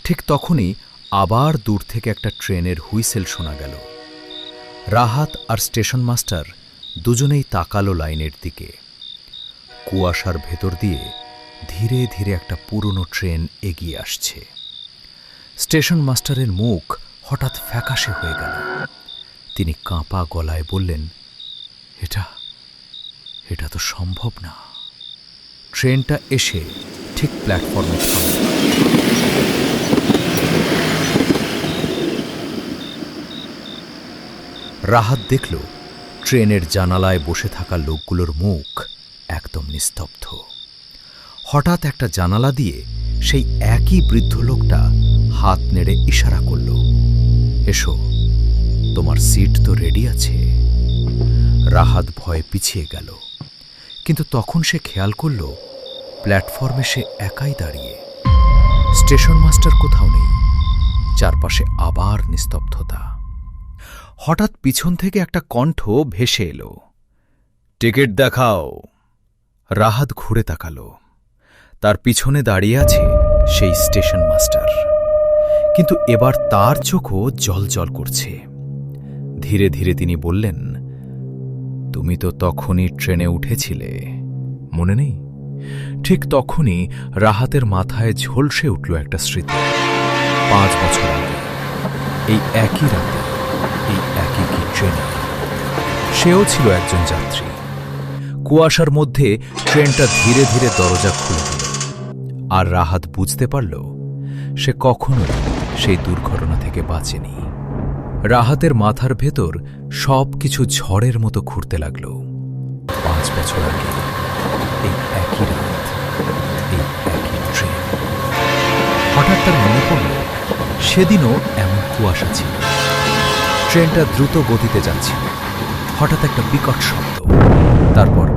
ঠিক তখনই আবার দূর থেকে একটা ট্রেনের হুইসেল শোনা গেল। রাহাত আর স্টেশন মাস্টার দুজনেই তাকালো লাইনের দিকে। কুয়াশার ভেতর দিয়ে ধীরে ধীরে একটা পুরনো ট্রেন এগিয়ে আসছে। স্টেশন মাস্টারের মুখ হঠাৎ ফ্যাকাশে হয়ে গেল। তিনি কাঁপা গলায় বললেন, এটা তো সম্ভব না। ট্রেনটা এসে ঠিক প্ল্যাটফর্মে থামল। রাহাত দেখল ট্রেনের জানালায় বসে থাকা লোকগুলোর মুখ একদম নিস্তব্ধ। হঠাৎ একটা জানালা দিয়ে সেই একই বৃদ্ধ লোকটা হাত নেড়ে ইশারা করল, এসো, তোমার সিট তো রেডি আছে। রাহাত ভয়ে পিছিয়ে গেল, কিন্তু তখন সে খেয়াল করল প্ল্যাটফর্মে সে একাই দাঁড়িয়ে। স্টেশন মাস্টার কোথাও নেই, চারপাশে আবার নিস্তব্ধতা। হঠাৎ পিছন থেকে একটা কণ্ঠ ভেসে এলো, টিকিট দেখাও। রাহাত ঘুরে তাকাল। তার পিছনে দাঁড়িয়ে আছে সেই স্টেশন মাস্টার, কিন্তু এবার তার চোখও জ্বলজ্বল করছে। ধীরে ধীরে তিনি বললেন, তুমি তো তখনই ট্রেনে উঠেছিলে, মনে নেই? ঠিক তখনই রাহাতের মাথায় ঝলসে উঠল একটা স্মৃতি। 5 বছর আগে এই একই রাতে, এই একই ট্রেনে সেও ছিল একজন যাত্রী। কুয়াশার মধ্যে ট্রেনটা ধীরে ধীরে দরজা খুলে দিল, আর রাহাত বুঝতে পারল সে কখনোই সেই দুর্ঘটনা থেকে বাঁচেনি। রাহাতের মাথার ভেতর সব কিছু ঝড়ের মতো ঘুরতে লাগল। 5 বছর আগে এই একই রাত, এই একই ট্রেন। হঠাৎ তার মনে পড়ল সেদিনও এমন কুয়াশা ছিল। ট্রেনটা দ্রুত গতিতে যাচ্ছিল। হঠাৎ একটা বিকট শব্দ, তারপর